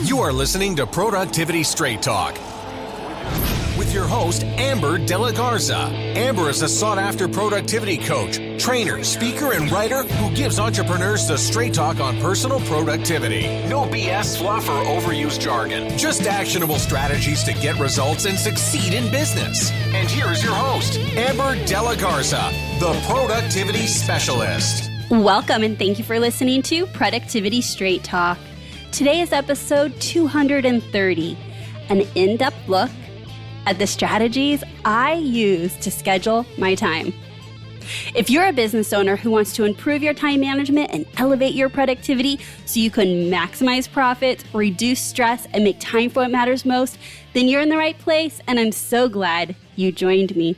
You are listening to Productivity Straight Talk with your host, Amber De La Garza. Amber is a sought-after productivity coach, trainer, speaker, and writer who gives entrepreneurs the straight talk on personal productivity. No BS, fluff, or overused jargon. Just actionable strategies to get results and succeed in business. And here is your host, Amber De La Garza, the Productivity Specialist. Welcome, and thank you for listening to Productivity Straight Talk. Today is episode 230, an in-depth look at the strategies I use to schedule my time. If you're a business owner who wants to improve your time management and elevate your productivity so you can maximize profits, reduce stress, and make time for what matters most, then you're in the right place, and I'm so glad you joined me.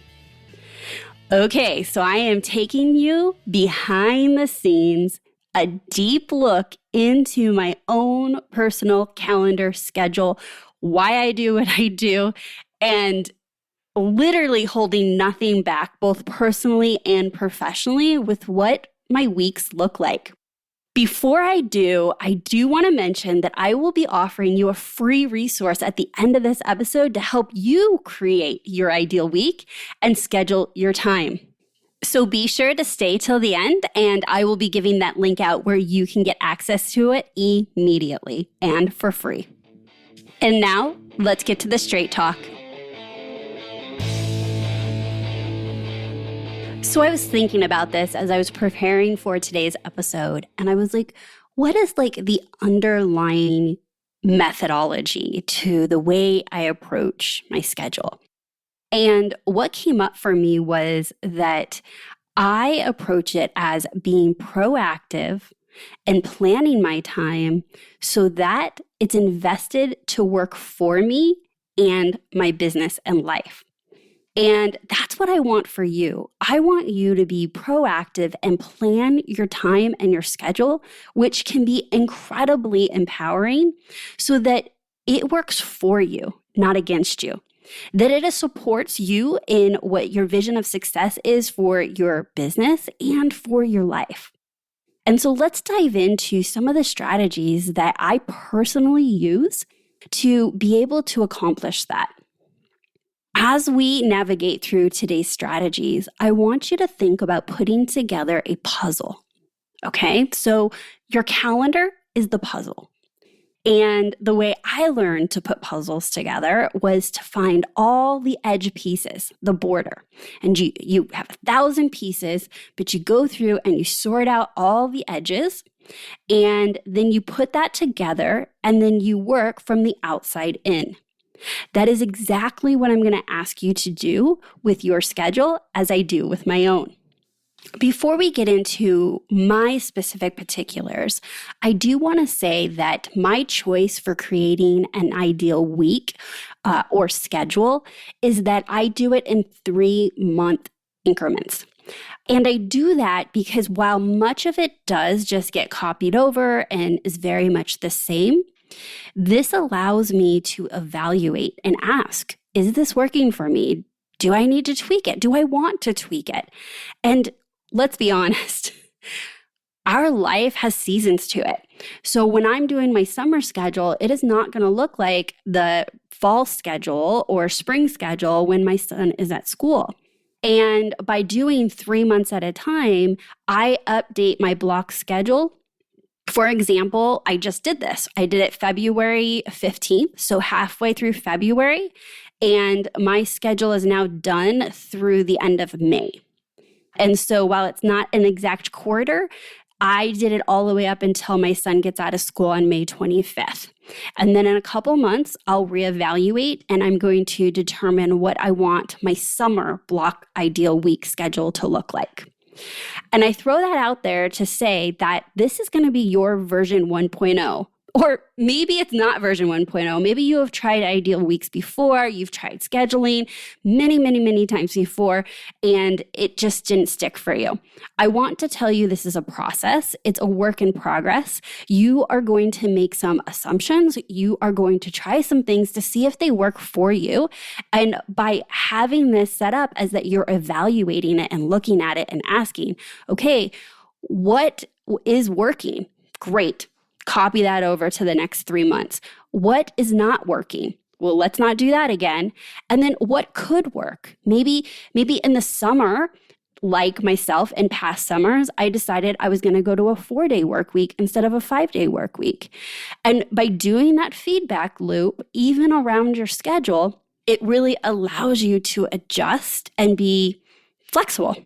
Okay, so I am taking you behind the scenes, a deep look into my own personal calendar schedule, why I do what I do, and literally holding nothing back, both personally and professionally, with what my weeks look like. Before I do want to mention that I will be offering you a free resource at the end of this episode to help you create your ideal week and schedule your time. So be sure to stay till the end, and I will be giving that link out where you can get access to it immediately and for free. And now, let's get to the straight talk. So I was thinking about this as I was preparing for today's episode, and I was like, what is the underlying methodology to the way I approach my schedule? And what came up for me was that I approach it as being proactive and planning my time so that it's invested to work for me and my business and life. And that's what I want for you. I want you to be proactive and plan your time and your schedule, which can be incredibly empowering so that it works for you, not against you. That it supports you in what your vision of success is for your business and for your life. And so let's dive into some of the strategies that I personally use to be able to accomplish that. As we navigate through today's strategies, I want you to think about putting together a puzzle. Okay, so your calendar is the puzzle. And the way I learned to put puzzles together was to find all the edge pieces, the border. And you have 1,000 pieces, but you go through and you sort out all the edges, and then you put that together, and then you work from the outside in. That is exactly what I'm going to ask you to do with your schedule as I do with my own. Before we get into my specific particulars, I do want to say that my choice for creating an ideal week or schedule is that I do it in 3-month increments. And I do that because while much of it does just get copied over and is very much the same, this allows me to evaluate and ask, is this working for me? Do I need to tweak it? Do I want to tweak it? And let's be honest, our life has seasons to it. So when I'm doing my summer schedule, it is not going to look like the fall schedule or spring schedule when my son is at school. And by doing 3 months at a time, I update my block schedule. For example, I just did this. I did it February 15th, so halfway through February, and my schedule is now done through the end of May. And so while it's not an exact quarter, I did it all the way up until my son gets out of school on May 25th. And then in a couple months, I'll reevaluate, and I'm going to determine what I want my summer block ideal week schedule to look like. And I throw that out there to say that this is going to be your version 1.0. Or maybe it's not version 1.0. Maybe you have tried ideal weeks before. You've tried scheduling many times before, and it just didn't stick for you. I want to tell you this is a process. It's a work in progress. You are going to make some assumptions. You are going to try some things to see if they work for you. And by having this set up as that you're evaluating it and looking at it and asking, okay, what is working? Great. Copy that over to the next 3 months. What is not working? Well, let's not do that again. And then what could work? Maybe in the summer, like myself in past summers, I decided I was going to go to a 4-day work week instead of a 5-day work week. And by doing that feedback loop, even around your schedule, it really allows you to adjust and be flexible.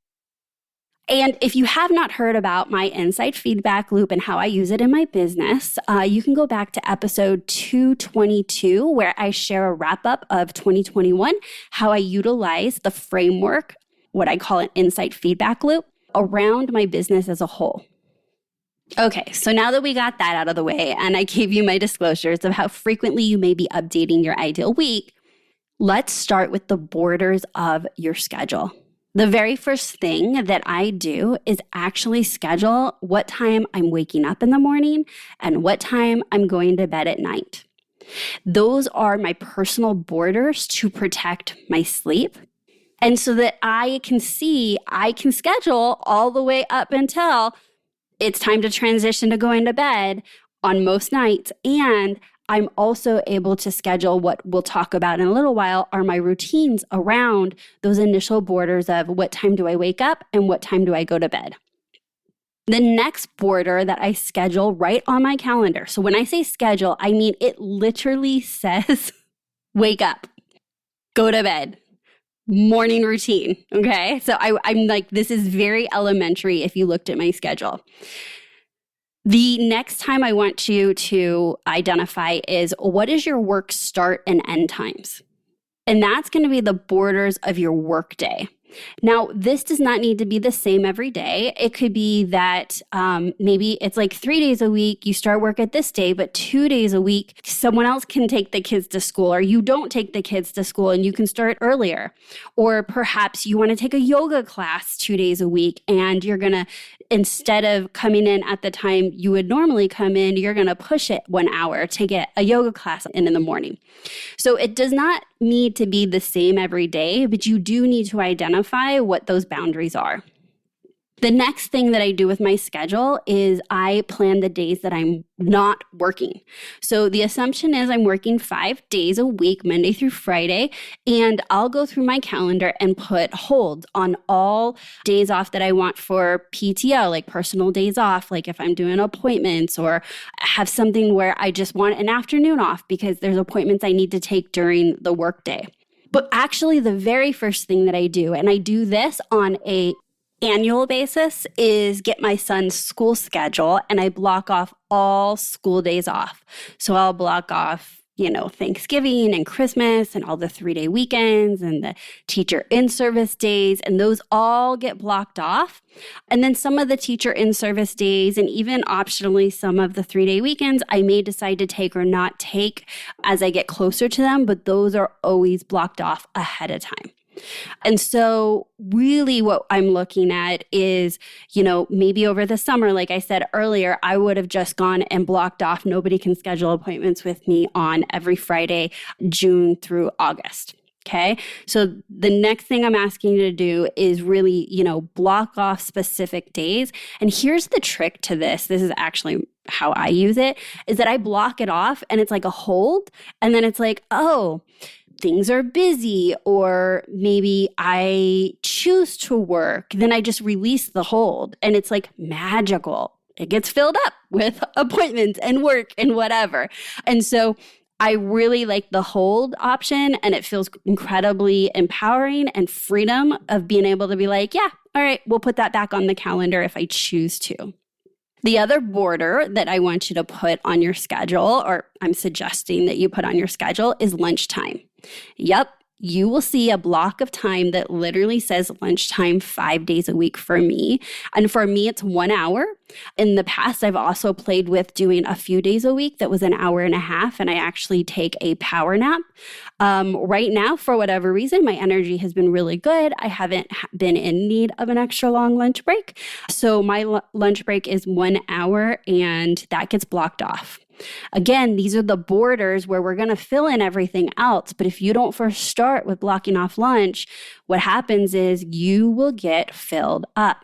And if you have not heard about my insight feedback loop and how I use it in my business, you can go back to episode 222, where I share a wrap up of 2021, how I utilize the framework, what I call an insight feedback loop, around my business as a whole. Okay, so now that we got that out of the way and I gave you my disclosures of how frequently you may be updating your ideal week, let's start with the borders of your schedule. The very first thing that I do is actually schedule what time I'm waking up in the morning and what time I'm going to bed at night. Those are my personal borders to protect my sleep. And so that I can schedule all the way up until it's time to transition to going to bed on most nights. And I'm also able to schedule what we'll talk about in a little while are my routines around those initial borders of what time do I wake up and what time do I go to bed. The next border that I schedule right on my calendar. So when I say schedule, I mean it literally says wake up, go to bed, morning routine. Okay. So I'm like, this is very elementary if you looked at my schedule. The next time I want you to identify is what is your work start and end times? And that's going to be the borders of your workday. Now, this does not need to be the same every day. It could be that maybe it's like 3 days a week, you start work at this day, but 2 days a week, someone else can take the kids to school, or you don't take the kids to school and you can start earlier. Or perhaps you want to take a yoga class 2 days a week and you're going to, instead of coming in at the time you would normally come in, you're going to push it 1 hour to get a yoga class in the morning. So it does not need to be the same every day, but you do need to identify what those boundaries are. The next thing that I do with my schedule is I plan the days that I'm not working. So the assumption is I'm working 5 days a week, Monday through Friday, and I'll go through my calendar and put holds on all days off that I want for PTO, like personal days off, like if I'm doing appointments or have something where I just want an afternoon off because there's appointments I need to take during the workday. But actually the very first thing that I do, and I do this on a annual basis, is get my son's school schedule and I block off all school days off. So I'll block off, Thanksgiving and Christmas and all the 3-day weekends and the teacher in-service days, and those all get blocked off. And then some of the teacher in-service days and even optionally some of the 3-day weekends, I may decide to take or not take as I get closer to them, but those are always blocked off ahead of time. And so really what I'm looking at is, maybe over the summer, like I said earlier, I would have just gone and blocked off. Nobody can schedule appointments with me on every Friday, June through August. Okay. So the next thing I'm asking you to do is really, block off specific days. And here's the trick to this. This is actually how I use it, is that I block it off and it's like a hold. And then it's like, oh, things are busy, or maybe I choose to work, then I just release the hold and it's like magical. It gets filled up with appointments and work and whatever. And so I really like the hold option, and it feels incredibly empowering and freedom of being able to be like, yeah, all right, we'll put that back on the calendar if I choose to. The other border that I want you to put on your schedule, or I'm suggesting that you put on your schedule, is lunchtime. Yep, you will see a block of time that literally says lunchtime 5 days a week for me. And for me, it's 1 hour. In the past, I've also played with doing a few days a week that was an hour and a half, and I actually take a power nap. Right now, for whatever reason, my energy has been really good. I haven't been in need of an extra long lunch break. So my lunch break is 1 hour, and that gets blocked off. Again, these are the borders where we're going to fill in everything else. But if you don't first start with blocking off lunch, what happens is you will get filled up.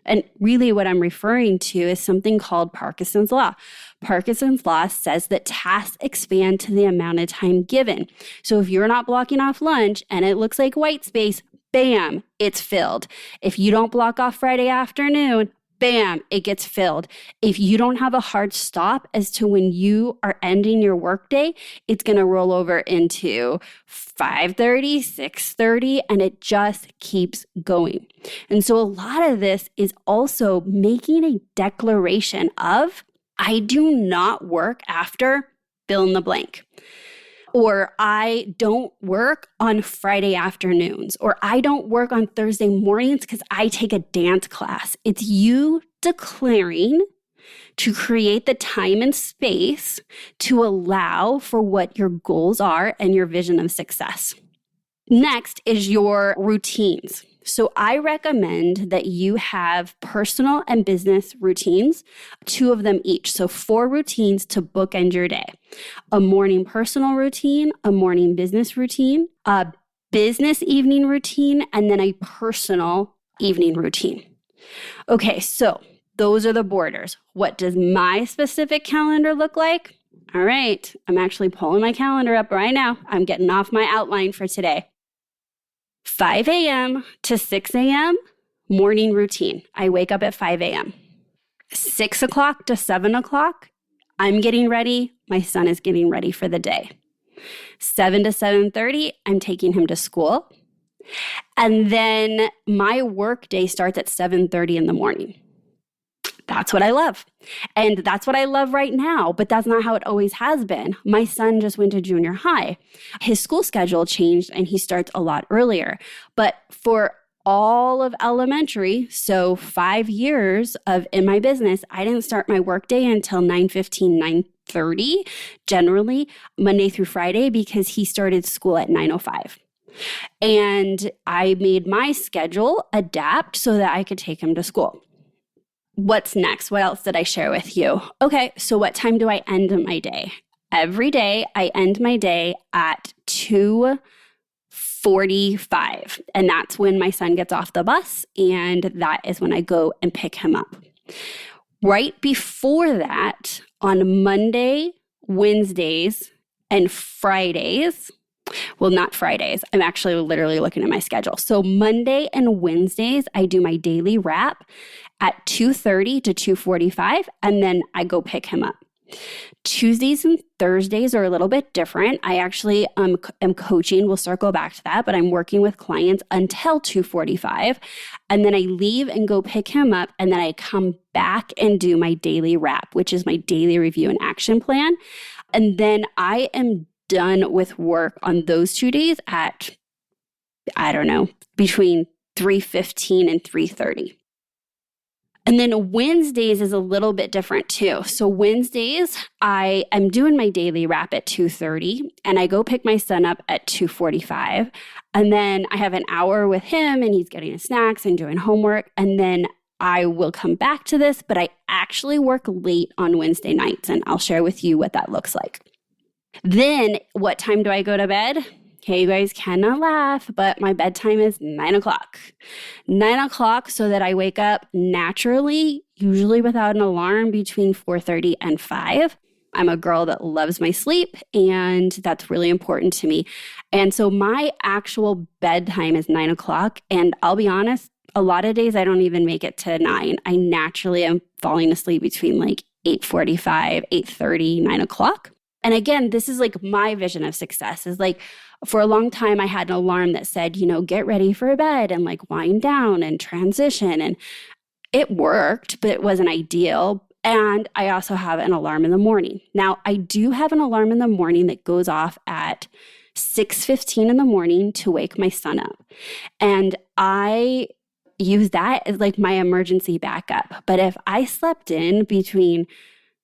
And really what I'm referring to is something called Parkinson's Law. Parkinson's Law says that tasks expand to the amount of time given. So if you're not blocking off lunch and it looks like white space, bam, it's filled. If you don't block off Friday afternoon, bam, it gets filled. If you don't have a hard stop as to when you are ending your workday, it's going to roll over into 5:30, 6:30, and it just keeps going. And so a lot of this is also making a declaration of, I do not work after fill in the blank. Or I don't work on Friday afternoons, or I don't work on Thursday mornings because I take a dance class. It's you declaring to create the time and space to allow for what your goals are and your vision of success. Next is your routines. So I recommend that you have personal and business routines, 2 of them each. So 4 routines to bookend your day. A morning personal routine, a morning business routine, a business evening routine, and then a personal evening routine. Okay, so those are the borders. What does my specific calendar look like? All right, I'm actually pulling my calendar up right now. I'm getting off my outline for today. 5 a.m. to 6 a.m., morning routine. I wake up at 5 a.m. 6 o'clock to 7 o'clock, I'm getting ready. My son is getting ready for the day. 7 to 7:30, I'm taking him to school. And then my work day starts at 7:30 in the morning. That's what I love. And that's what I love right now, but that's not how it always has been. My son just went to junior high. His school schedule changed and he starts a lot earlier. But for all of elementary, so 5 years of in my business, I didn't start my workday until 9:15, 9:30, generally Monday through Friday, because he started school at 9:05. And I made my schedule adapt so that I could take him to school. What's next? What else did I share with you? Okay, so what time do I end my day? Every day I end my day at 2:45, and that's when my son gets off the bus, and that is when I go and pick him up. Right before that, on Monday, Wednesdays, and Fridays, well, not Fridays. I'm actually literally looking at my schedule. So Monday and Wednesdays, I do my daily wrap at 2:30 to 2:45, and then I go pick him up. Tuesdays and Thursdays are a little bit different. I actually am coaching. We'll circle back to that, but I'm working with clients until 2:45, and then I leave and go pick him up, and then I come back and do my daily wrap, which is my daily review and action plan. And then I am done with work on those 2 days at, I don't know, between 3:15 and 3:30. And then Wednesdays is a little bit different too. So Wednesdays, I am doing my daily wrap at 2:30, and I go pick my son up at 2:45. And then I have an hour with him, and he's getting his snacks and doing homework. And then I will come back to this, but I actually work late on Wednesday nights, and I'll share with you what that looks like. Then what time do I go to bed? Okay, you guys cannot laugh, but my bedtime is 9 o'clock. 9 o'clock so that I wake up naturally, usually without an alarm, between 4:30 and 5. I'm a girl that loves my sleep, and that's really important to me. And so my actual bedtime is 9 o'clock. And I'll be honest, a lot of days I don't even make it to 9. I naturally am falling asleep between like 8:45, 8:30, 9 o'clock. And again, this is like my vision of success is like, for a long time, I had an alarm that said, get ready for bed and like wind down and transition. And it worked, but it wasn't ideal. And I also have an alarm in the morning. Now, I do have an alarm in the morning that goes off at 6:15 in the morning to wake my son up. And I use that as like my emergency backup. But if I slept in between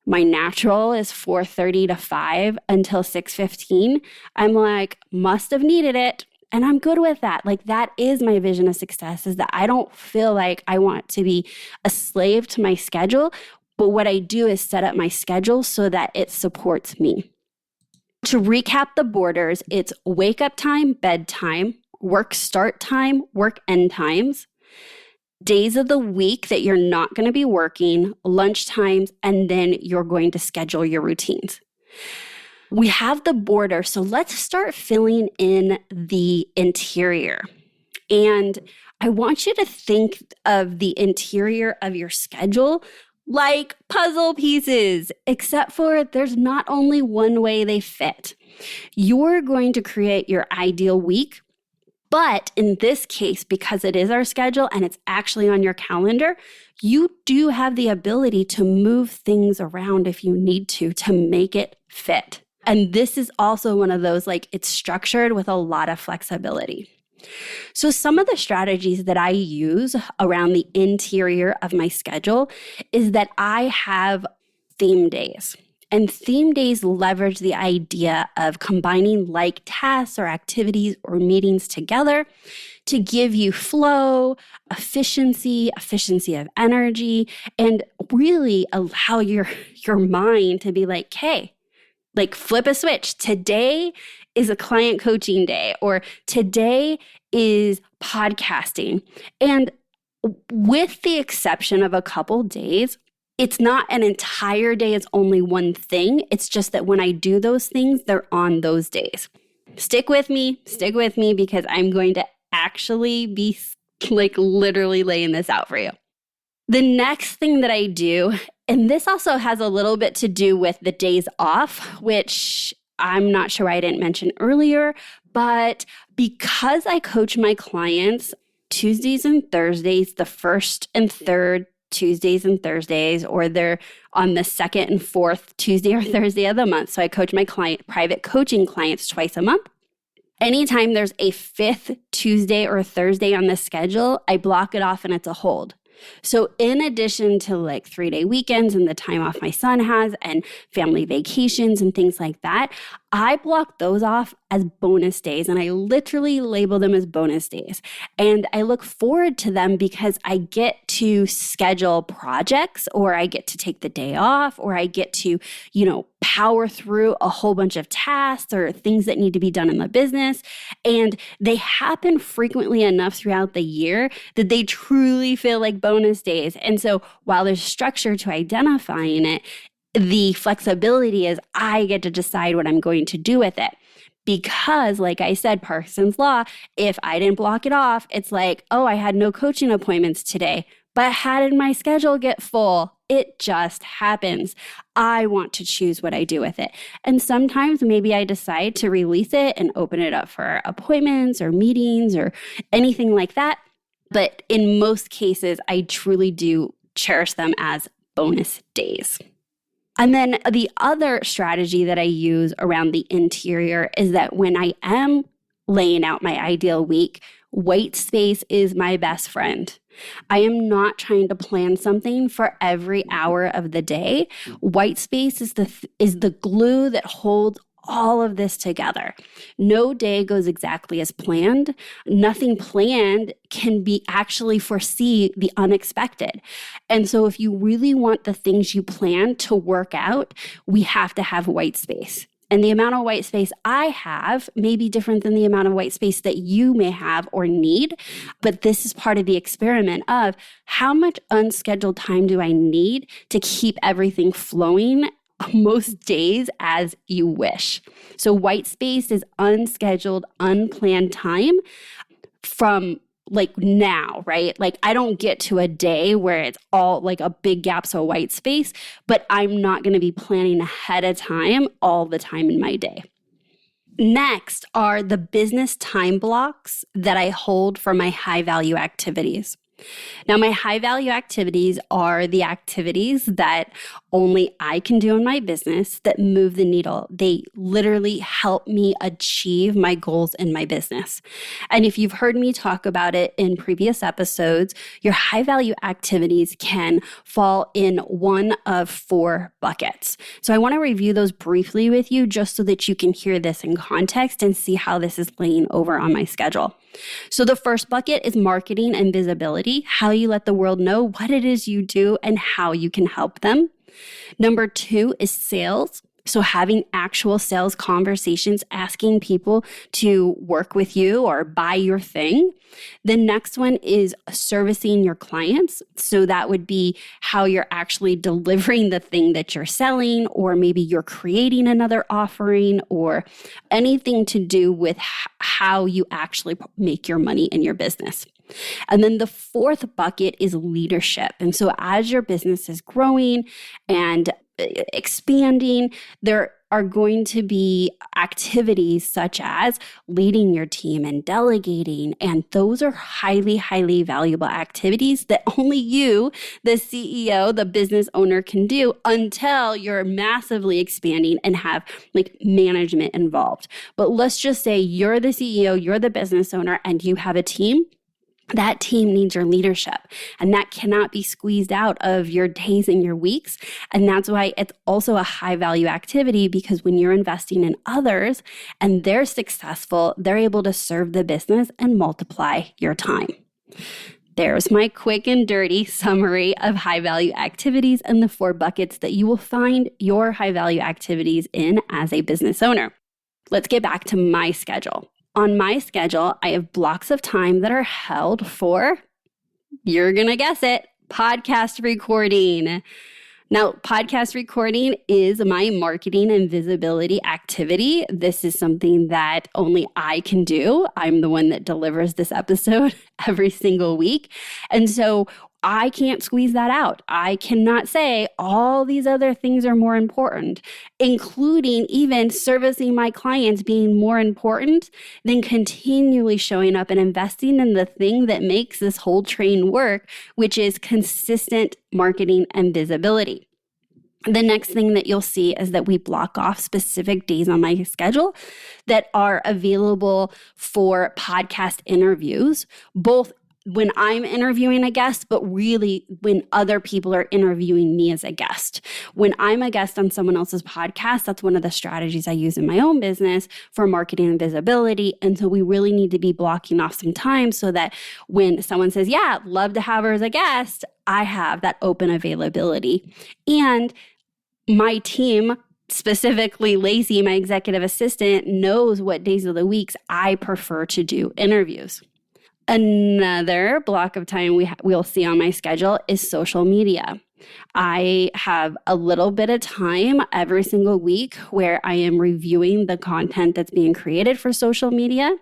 my natural is 4:30 to 5 until 6:15, I'm like, must have needed it. And I'm good with that. Like that is my vision of success, is that I don't feel like I want to be a slave to my schedule. But what I do is set up my schedule so that it supports me. To recap the borders, it's wake up time, bedtime, work start time, work end times, days of the week that you're not going to be working, lunch times, and then you're going to schedule your routines. We have the border, so let's start filling in the interior. And I want you to think of the interior of your schedule like puzzle pieces, except for there's not only one way they fit. You're going to create your ideal week, but in this case, because it is our schedule and it's actually on your calendar, you do have the ability to move things around if you need to make it fit. And this is also one of those, like, it's structured with a lot of flexibility. So some of the strategies that I use around the interior of my schedule is that I have theme days. And theme days leverage the idea of combining like tasks or activities or meetings together to give you flow, efficiency of energy, and really allow your mind to be like, hey, like flip a switch. Today is a client coaching day, or today is podcasting. And with the exception of a couple days, it's not an entire day, it's only one thing. It's just that when I do those things, they're on those days. Stick with me, because I'm going to actually be like literally laying this out for you. The next thing that I do, and this also has a little bit to do with the days off, which I'm not sure why I didn't mention earlier, but because I coach my clients Tuesdays and Thursdays, the first and third Tuesdays and Thursdays, or they're on the second and fourth Tuesday or Thursday of the month. So I coach my private coaching clients twice a month. Anytime there's a fifth Tuesday or Thursday on the schedule, I block it off and it's a hold. So in addition to like 3-day weekends and the time off my son has and family vacations and things like that, I block those off as bonus days, and I literally label them as bonus days. And I look forward to them because I get to schedule projects, or I get to take the day off, or I get to, power through a whole bunch of tasks or things that need to be done in the business. And they happen frequently enough throughout the year that they truly feel like bonus days. And so while there's structure to identifying it, the flexibility is I get to decide what I'm going to do with it. Because, like I said, Parkinson's Law, if I didn't block it off, it's like, oh, I had no coaching appointments today. But how did my schedule get full? It just happens. I want to choose what I do with it. And sometimes maybe I decide to release it and open it up for appointments or meetings or anything like that. But in most cases, I truly do cherish them as bonus days. And then the other strategy that I use around the interior is that when I am laying out my ideal week, white space is my best friend. I am not trying to plan something for every hour of the day. White space is the glue that holds all of this together. No day goes exactly as planned. Nothing planned can be actually foresee the unexpected. And so if you really want the things you plan to work out, we have to have white space. And the amount of white space I have may be different than the amount of white space that you may have or need. But this is part of the experiment of how much unscheduled time do I need to keep everything flowing most days as you wish. So white space is unscheduled, unplanned time from like now, right? Like I don't get to a day where it's all like a big gap, so white space, but I'm not going to be planning ahead of time all the time in my day. Next are the business time blocks that I hold for my high value activities. Now, my high value activities are the activities that only I can do in my business that move the needle. They literally help me achieve my goals in my business. And if you've heard me talk about it in previous episodes, your high value activities can fall in one of 4 buckets. So I want to review those briefly with you just so that you can hear this in context and see how this is laying over on my schedule. So the first bucket is marketing and visibility, how you let the world know what it is you do and how you can help them. Number 2 is sales. So having actual sales conversations, asking people to work with you or buy your thing. The next one is servicing your clients. So that would be how you're actually delivering the thing that you're selling, or maybe you're creating another offering, or anything to do with how you actually make your money in your business. And then the fourth bucket is leadership. And so as your business is growing and expanding, there are going to be activities such as leading your team and delegating. And those are highly, highly valuable activities that only you, the CEO, the business owner, can do until you're massively expanding and have like management involved. But let's just say you're the CEO, you're the business owner, and you have a team. That team needs your leadership, and that cannot be squeezed out of your days and your weeks. And that's why it's also a high value activity, because when you're investing in others and they're successful, they're able to serve the business and multiply your time. There's my quick and dirty summary of high value activities and the 4 buckets that you will find your high value activities in as a business owner. Let's get back to my schedule. On my schedule, I have blocks of time that are held for, you're going to guess it, podcast recording. Now, podcast recording is my marketing and visibility activity. This is something that only I can do. I'm the one that delivers this episode every single week. And so I can't squeeze that out. I cannot say all these other things are more important, including even servicing my clients being more important than continually showing up and investing in the thing that makes this whole train work, which is consistent marketing and visibility. The next thing that you'll see is that we block off specific days on my schedule that are available for podcast interviews, both when I'm interviewing a guest, but really when other people are interviewing me as a guest. When I'm a guest on someone else's podcast, that's one of the strategies I use in my own business for marketing and visibility. And so we really need to be blocking off some time so that when someone says, yeah, I'd love to have her as a guest, I have that open availability. And my team, specifically Lacey, my executive assistant, knows what days of the weeks I prefer to do interviews. Another block of time we'll see on my schedule is social media. I have a little bit of time every single week where I am reviewing the content that's being created for social media.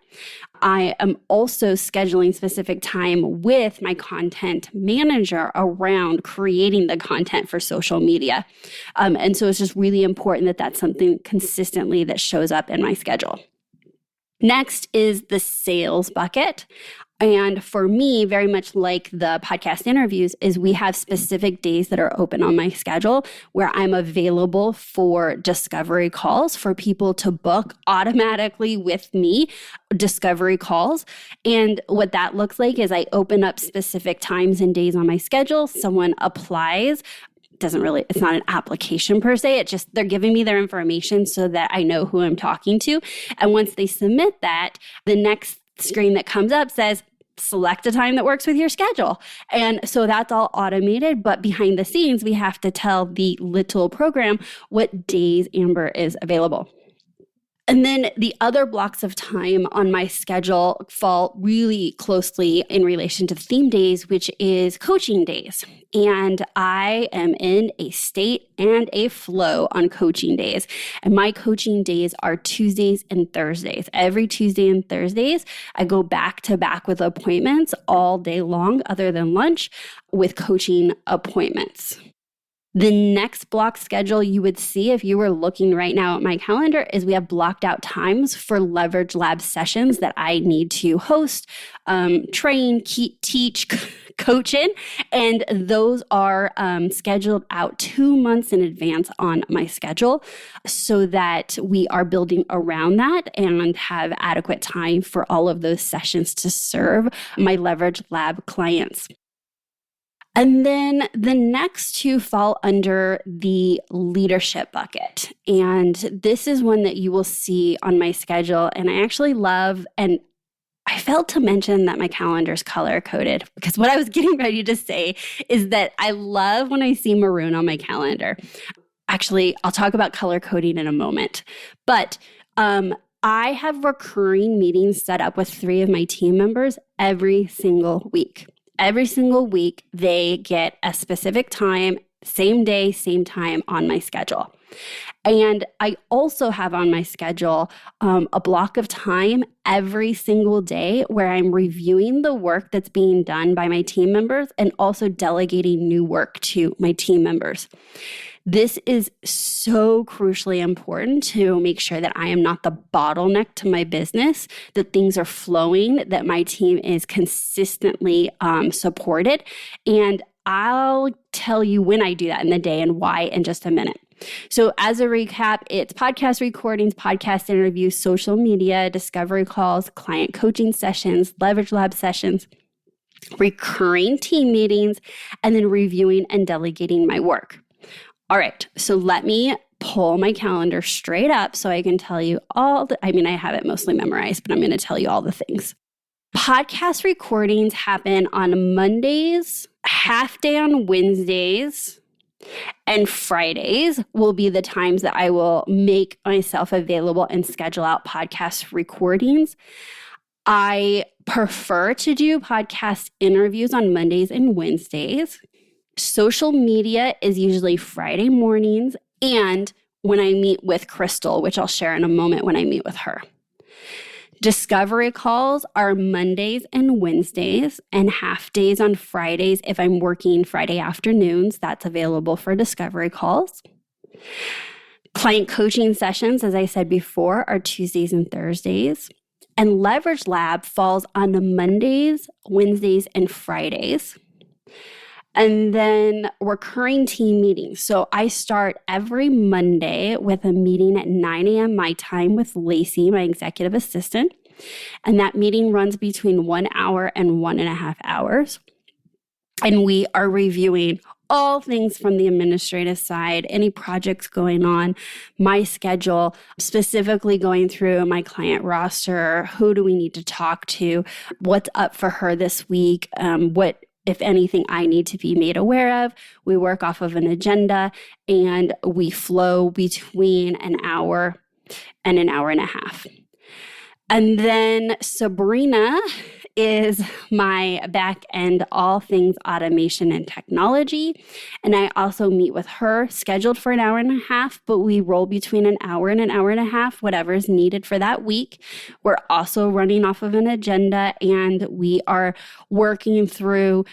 I am also scheduling specific time with my content manager around creating the content for social media. And so it's just really important that that's something consistently that shows up in my schedule. Next is the sales bucket. And for me, very much like the podcast interviews, is we have specific days that are open on my schedule where I'm available for discovery calls for people to book automatically with me, discovery calls. And what that looks like is I open up specific times and days on my schedule. Someone applies. It's not an application per se. It's just they're giving me their information so that I know who I'm talking to. And once they submit that, the next screen that comes up says, select a time that works with your schedule. And so that's all automated, but behind the scenes, we have to tell the little program what days Amber is available. And then the other blocks of time on my schedule fall really closely in relation to theme days, which is coaching days. And I am in a state and a flow on coaching days. And my coaching days are Tuesdays and Thursdays. Every Tuesday and Thursdays, I go back to back with appointments all day long, other than lunch, with coaching appointments. The next block schedule you would see if you were looking right now at my calendar is we have blocked out times for Leverage Lab sessions that I need to host, train, teach, coach in. And those are scheduled out 2 months in advance on my schedule so that we are building around that and have adequate time for all of those sessions to serve my Leverage Lab clients. And then the next two fall under the leadership bucket. And this is one that you will see on my schedule. And I actually love, and I failed to mention that my calendar is color coded, because what I was getting ready to say is that I love when I see maroon on my calendar. Actually, I'll talk about color coding in a moment. But I have recurring meetings set up with 3 of my team members every single week. Every single week, they get a specific time, same day, same time on my schedule. And I also have on my schedule a block of time every single day where I'm reviewing the work that's being done by my team members and also delegating new work to my team members. This is so crucially important to make sure that I am not the bottleneck to my business, that things are flowing, that my team is consistently supported. And I'll tell you when I do that in the day and why in just a minute. So as a recap, it's podcast recordings, podcast interviews, social media, discovery calls, client coaching sessions, leverage lab sessions, recurring team meetings, and then reviewing and delegating my work. All right, so let me pull my calendar straight up so I can tell you I have it mostly memorized, but I'm going to tell you all the things. Podcast recordings happen on Mondays, half day on Wednesdays, and Fridays will be the times that I will make myself available and schedule out podcast recordings. I prefer to do podcast interviews on Mondays and Wednesdays. Social media is usually Friday mornings and when I meet with Crystal, which I'll share in a moment when I meet with her. Discovery calls are Mondays and Wednesdays and half days on Fridays. If I'm working Friday afternoons, that's available for discovery calls. Client coaching sessions, as I said before, are Tuesdays and Thursdays. And Leverage Lab falls on Mondays, Wednesdays, and Fridays. And then recurring team meetings. So I start every Monday with a meeting at 9 a.m. my time with Lacey, my executive assistant. And that meeting runs between 1 hour and 1.5 hours. And we are reviewing all things from the administrative side, any projects going on, my schedule, specifically going through my client roster, who do we need to talk to, what's up for her this week, what if anything, I need to be made aware of. We work off of an agenda and we flow between an hour and an hour and a half. And then Sabrina is my back end, all things automation and technology. And I also meet with her scheduled for an hour and a half, but we roll between an hour and a half, whatever is needed for that week. We're also running off of an agenda and we are working through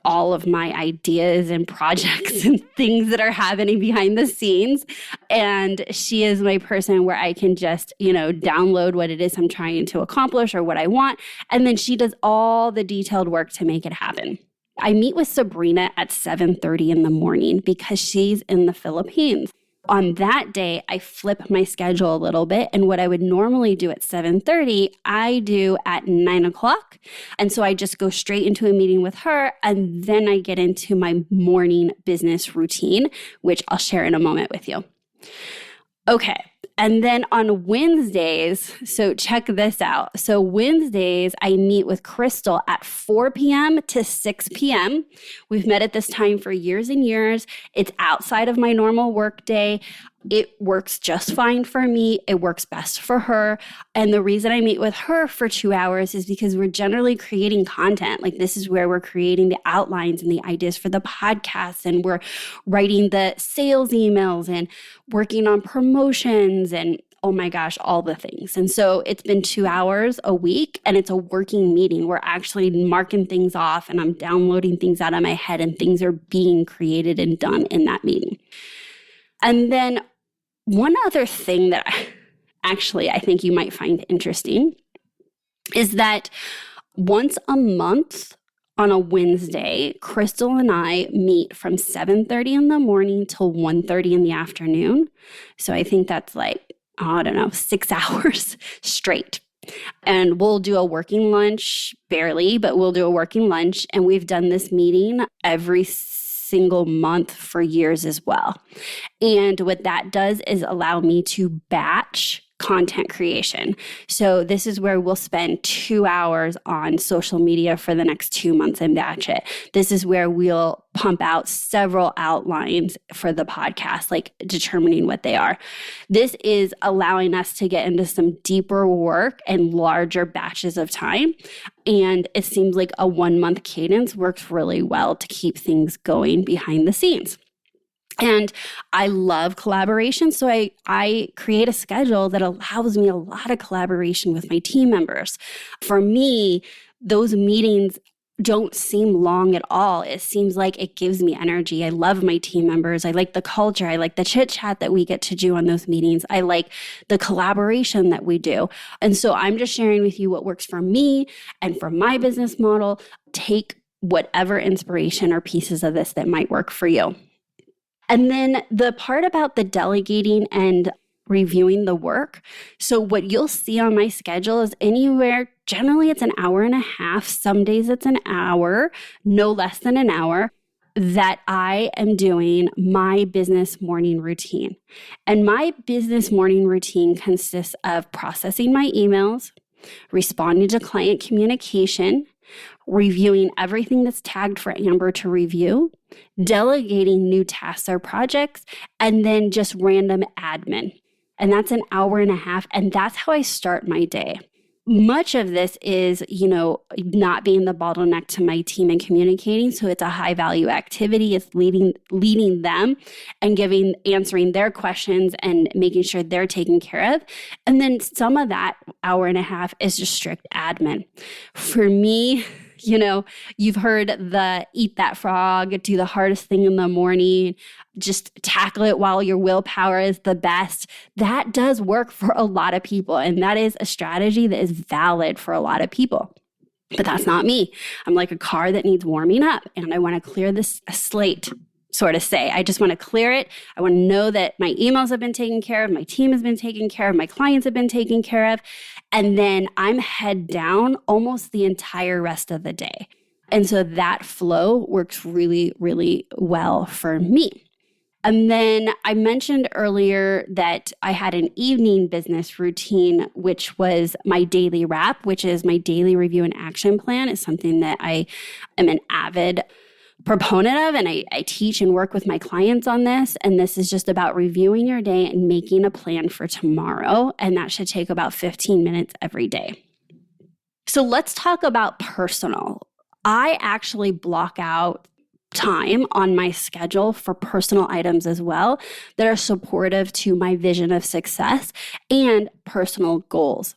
all of my ideas and projects and things that are happening behind the scenes. And she is my person where I can just, download what it is I'm trying to accomplish or what I want. And then she does all the detailed work to make it happen. I meet with Sabrina at 7:30 in the morning because she's in the Philippines. On that day, I flip my schedule a little bit. And what I would normally do at 7:30, I do at 9 o'clock. And so I just go straight into a meeting with her. And then I get into my morning business routine, which I'll share in a moment with you. Okay. And then on Wednesdays, so check this out. So Wednesdays, I meet with Crystal at 4 p.m. to 6 p.m. We've met at this time for years and years. It's outside of my normal work day. It works just fine for me. It works best for her. And the reason I meet with her for 2 hours is because we're generally creating content. Like this is where we're creating the outlines and the ideas for the podcast. And we're writing the sales emails and working on promotions and oh my gosh, all the things. And so it's been 2 hours a week and it's a working meeting. We're actually marking things off and I'm downloading things out of my head and things are being created and done in that meeting. And then one other thing that I think you might find interesting is that once a month on a Wednesday, Crystal and I meet from 7:30 in the morning till 1:30 in the afternoon. So I think that's 6 hours straight. And we'll do a working lunch, barely, but we'll do a working lunch. And we've done this meeting every single month for years as well. And what that does is allow me to batch content creation. So this is where we'll spend 2 hours on social media for the next 2 months and batch it. This is where we'll pump out several outlines for the podcast, like determining what they are. This is allowing us to get into some deeper work and larger batches of time. And it seems like a 1-month cadence works really well to keep things going behind the scenes. And I love collaboration, so I create a schedule that allows me a lot of collaboration with my team members. For me, those meetings don't seem long at all. It seems like it gives me energy. I love my team members. I like the culture. I like the chit chat that we get to do on those meetings. I like the collaboration that we do. And so I'm just sharing with you what works for me and for my business model. Take whatever inspiration or pieces of this that might work for you. And then the part about the delegating and reviewing the work. So what you'll see on my schedule is anywhere, generally it's an hour and a half. Some days it's an hour, no less than an hour, that I am doing my business morning routine. And my business morning routine consists of processing my emails, responding to client communication, reviewing everything that's tagged for Amber to review, delegating new tasks or projects, and then just random admin. And that's an hour and a half. And that's how I start my day. Much of this is, not being the bottleneck to my team and communicating. So it's a high value activity. It's leading them and answering their questions and making sure they're taken care of. And then some of that hour and a half is just strict admin. For me, you've heard the eat that frog, do the hardest thing in the morning, just tackle it while your willpower is the best. That does work for a lot of people. And that is a strategy that is valid for a lot of people. But that's not me. I'm like a car that needs warming up, and I want to clear this slate, sort of say. I just want to clear it. I want to know that my emails have been taken care of, my team has been taken care of, my clients have been taken care of. And then I'm head down almost the entire rest of the day. And so that flow works really, really well for me. And then I mentioned earlier that I had an evening business routine, which was my daily wrap, which is my daily review and action plan. It's something that I am an avid proponent of, and I teach and work with my clients on this. And this is just about reviewing your day and making a plan for tomorrow. And that should take about 15 minutes every day. So let's talk about personal. I actually block out time on my schedule for personal items as well that are supportive to my vision of success and personal goals.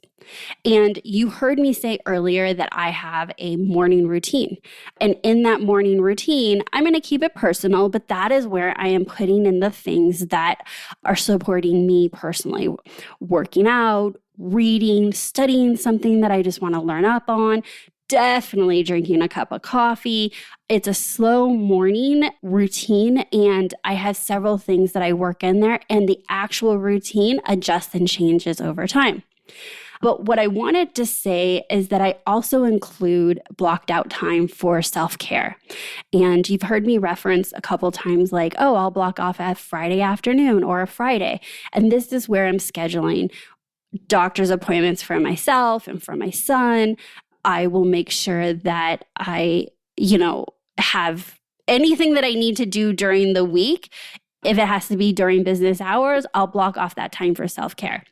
And you heard me say earlier that I have a morning routine. And in that morning routine, I'm going to keep it personal, but that is where I am putting in the things that are supporting me personally. Working out, reading, studying something that I just want to learn up on, definitely drinking a cup of coffee. It's a slow morning routine, and I have several things that I work in there, and the actual routine adjusts and changes over time. But what I wanted to say is that I also include blocked out time for self-care. And you've heard me reference a couple times like, I'll block off a Friday afternoon or a Friday. And this is where I'm scheduling doctor's appointments for myself and for my son. I will make sure that I, have anything that I need to do during the week. If it has to be during business hours, I'll block off that time for self-care.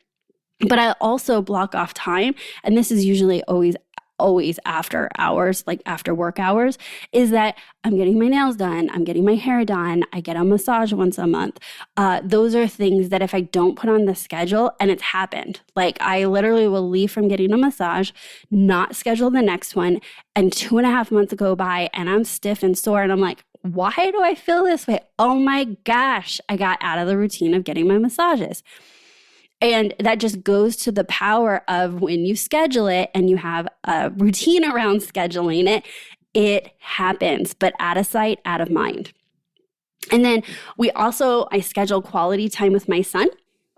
But I also block off time, and this is usually always after hours, like after work hours, is that I'm getting my nails done, I'm getting my hair done, I get a massage once a month. Those are things that if I don't put on the schedule, and it's happened, like I literally will leave from getting a massage, not schedule the next one, and 2.5 months go by and I'm stiff and sore, and I'm like, why do I feel this way? Oh my gosh, I got out of the routine of getting my massages. And that just goes to the power of when you schedule it and you have a routine around scheduling it, it happens, but out of sight, out of mind. And then I schedule quality time with my son.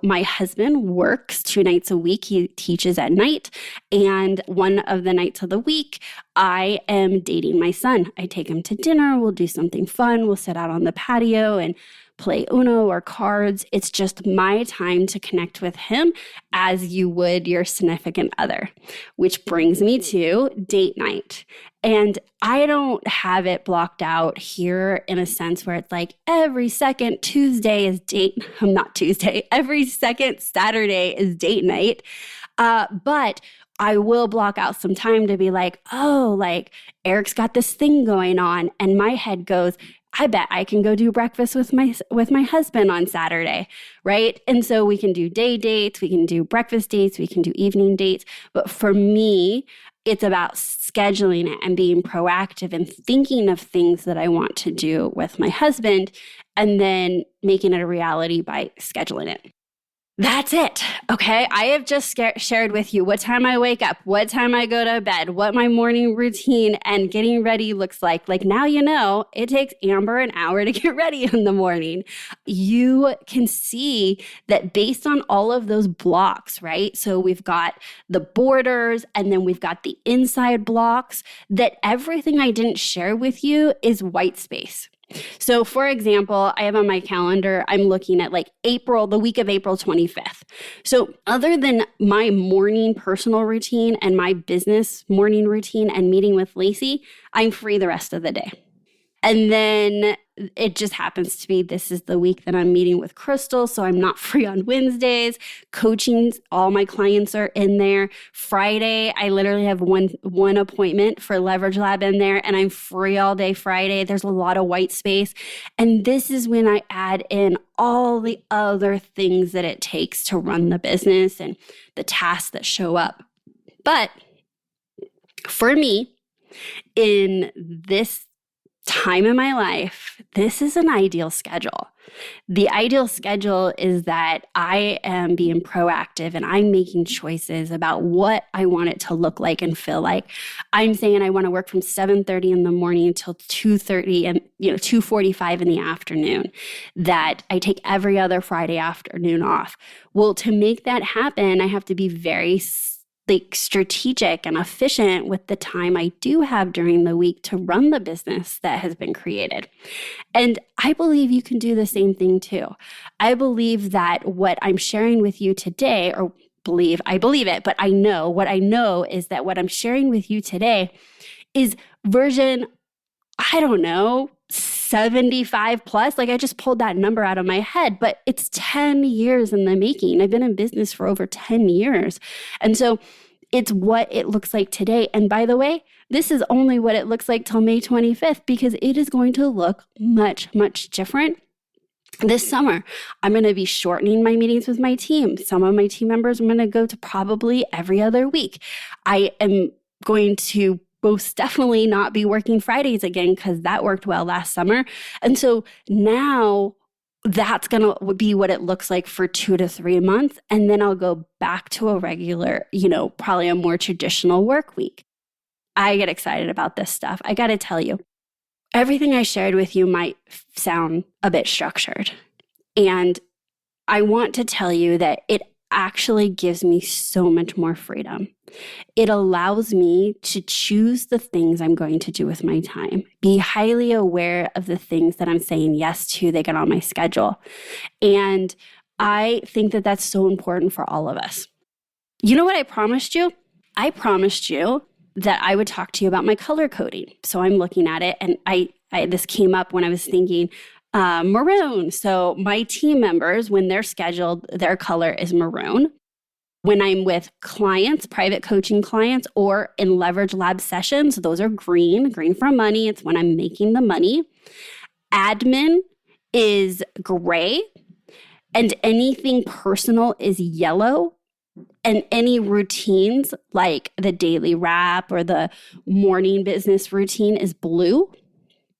My husband works 2 nights a week. He teaches at night. And one of the nights of the week, I am dating my son. I take him to dinner. We'll do something fun. We'll sit out on the patio and play Uno or cards. It's just my time to connect with him as you would your significant other, which brings me to date night. And I don't have it blocked out here in a sense where it's like every second Tuesday is every second Saturday is date night. But I will block out some time to be like, oh, like Eric's got this thing going on. And my head goes, I bet I can go do breakfast with my husband on Saturday, right? And so we can do day dates, we can do breakfast dates, we can do evening dates. But for me, it's about scheduling it and being proactive and thinking of things that I want to do with my husband and then making it a reality by scheduling it. That's it. Okay. I have just shared with you what time I wake up, what time I go to bed, what my morning routine and getting ready looks like. Like now, you know, it takes Amber an hour to get ready in the morning. You can see that based on all of those blocks, right? So we've got the borders and then we've got the inside blocks, that everything I didn't share with you is white space. So for example, I have on my calendar, I'm looking at like the week of April 25th. So other than my morning personal routine and my business morning routine and meeting with Lacey, I'm free the rest of the day. And then it just happens to be this is the week that I'm meeting with Crystal, so I'm not free on Wednesdays. Coaching, all my clients are in there. Friday, I literally have one appointment for Leverage Lab in there, and I'm free all day Friday. There's a lot of white space. And this is when I add in all the other things that it takes to run the business and the tasks that show up. But for me, in this time in my life, this is an ideal schedule. The ideal schedule is that I am being proactive and I'm making choices about what I want it to look like and feel like. I'm saying I want to work from 7:30 in the morning until 2:30 and 2:45 in the afternoon. That I take every other Friday afternoon off. Well, to make that happen, I have to be very strategic and efficient with the time I do have during the week to run the business that has been created. And I believe you can do the same thing too. I believe that what I'm sharing with you today, I believe it, but what I know is that what I'm sharing with you today is version, 75 plus. Like I just pulled that number out of my head, but it's 10 years in the making. I've been in business for over 10 years. And so it's what it looks like today. And by the way, this is only what it looks like till May 25th, because it is going to look much, much different. This summer, I'm going to be shortening my meetings with my team. Some of my team members I'm going to go to probably every other week. I am going to most definitely not be working Fridays again because that worked well last summer. And so now that's going to be what it looks like for 2 to 3 months. And then I'll go back to a regular, probably a more traditional work week. I get excited about this stuff. I got to tell you, everything I shared with you might sound a bit structured. And I want to tell you that it actually gives me so much more freedom. It allows me to choose the things I'm going to do with my time, be highly aware of the things that I'm saying yes to, they get on my schedule. And I think that that's so important for all of us. You know what I promised you? I promised you that I would talk to you about my color coding. So I'm looking at it, and this came up when I was thinking, maroon. So my team members, when they're scheduled, their color is maroon. When I'm with clients, private coaching clients, or in Leverage Lab sessions, those are green for money. It's when I'm making the money. Admin is gray, and anything personal is yellow. And any routines like the daily wrap or the morning business routine is blue.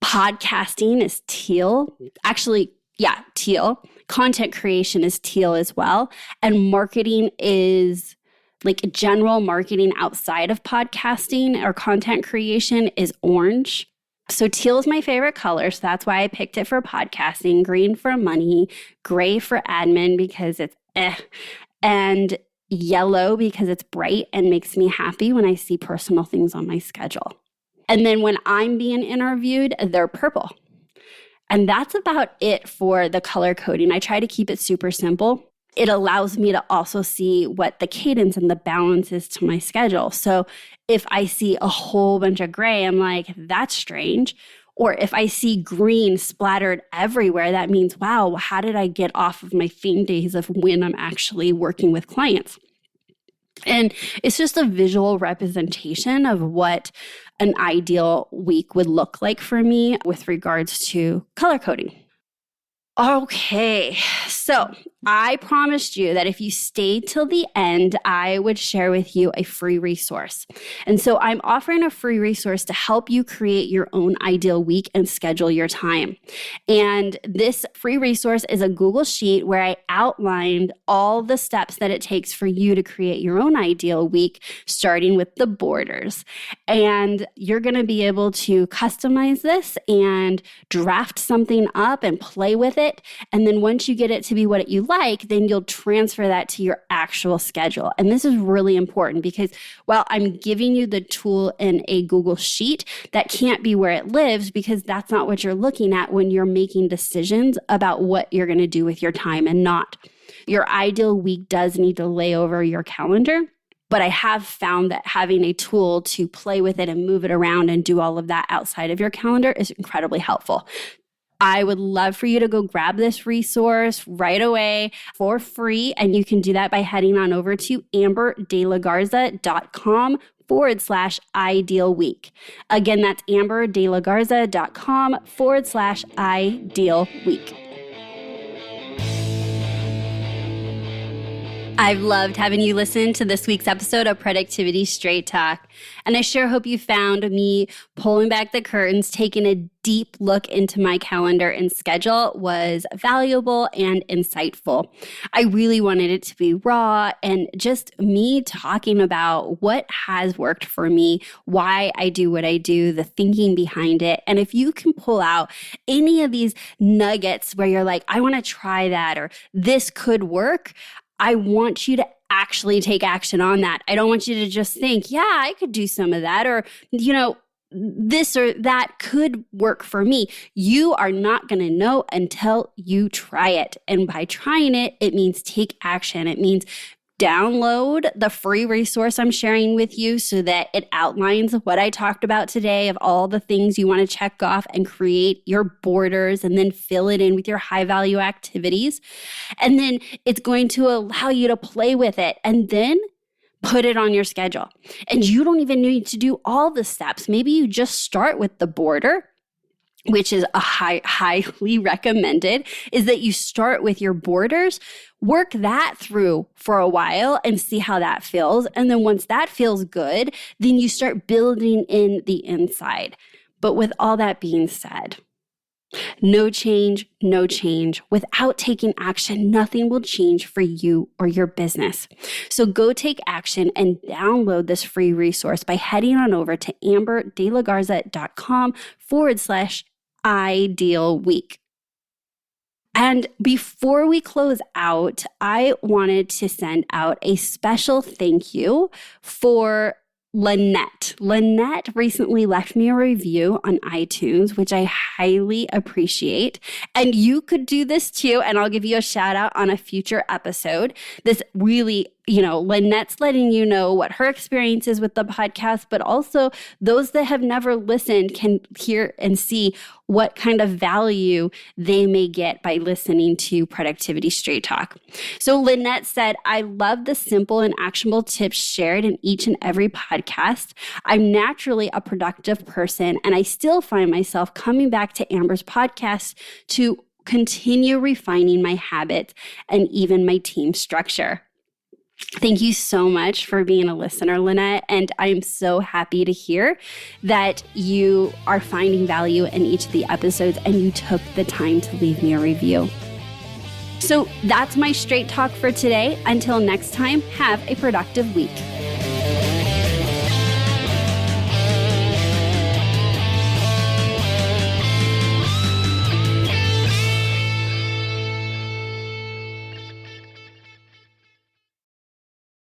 Podcasting is teal. Actually, yeah, teal. Content creation is teal as well. And marketing is like general marketing outside of podcasting or content creation is orange. So teal is my favorite color. So that's why I picked it for podcasting. Green for money, gray for admin because it's and yellow because it's bright and makes me happy when I see personal things on my schedule. And then when I'm being interviewed, they're purple. And that's about it for the color coding. I try to keep it super simple. It allows me to also see what the cadence and the balance is to my schedule. So if I see a whole bunch of gray, I'm like, that's strange. Or if I see green splattered everywhere, that means, wow, how did I get off of my theme days of when I'm actually working with clients? And it's just a visual representation of what an ideal week would look like for me with regards to color coding. Okay, so I promised you that if you stayed till the end, I would share with you a free resource. And so I'm offering a free resource to help you create your own ideal week and schedule your time. And this free resource is a Google Sheet where I outlined all the steps that it takes for you to create your own ideal week, starting with the borders. And you're going to be able to customize this and draft something up and play with it. And then once you get it to be what you like, then you'll transfer that to your actual schedule. And this is really important because while I'm giving you the tool in a Google Sheet, that can't be where it lives because that's not what you're looking at when you're making decisions about what you're going to do with your time and not. Your ideal week does need to lay over your calendar. But I have found that having a tool to play with it and move it around and do all of that outside of your calendar is incredibly helpful. I would love for you to go grab this resource right away for free. And you can do that by heading on over to amberdelagarza.com/ideal week. Again, that's amberdelagarza.com/ideal week. I've loved having you listen to this week's episode of Productivity Straight Talk. And I sure hope you found me pulling back the curtains, taking a deep look into my calendar and schedule was valuable and insightful. I really wanted it to be raw and just me talking about what has worked for me, why I do what I do, the thinking behind it. And if you can pull out any of these nuggets where you're like, I want to try that or this could work, I want you to actually take action on that. I don't want you to just think, yeah, I could do some of that, or, this or that could work for me. You are not going to know until you try it. And by trying it, it means take action. It means download the free resource I'm sharing with you so that it outlines what I talked about today of all the things you want to check off and create your borders and then fill it in with your high value activities. And then it's going to allow you to play with it and then put it on your schedule. And you don't even need to do all the steps. Maybe you just start with the border, which is a highly recommended, is that you start with your borders, work that through for a while and see how that feels. And then once that feels good, then you start building in the inside. But with all that being said, no change. Without taking action, nothing will change for you or your business. So go take action and download this free resource by heading on over to amberdelagarza.com/ideal week. And before we close out, I wanted to send out a special thank you for Lynette. Lynette recently left me a review on iTunes, which I highly appreciate. And you could do this too, and I'll give you a shout out on a future episode. This really, Lynette's letting you know what her experience is with the podcast, but also those that have never listened can hear and see what kind of value they may get by listening to Productivity Straight Talk. So Lynette said, I love the simple and actionable tips shared in each and every podcast. I'm naturally a productive person, and I still find myself coming back to Amber's podcast to continue refining my habits and even my team structure. Thank you so much for being a listener, Lynette. And I am so happy to hear that you are finding value in each of the episodes and you took the time to leave me a review. So that's my straight talk for today. Until next time, have a productive week.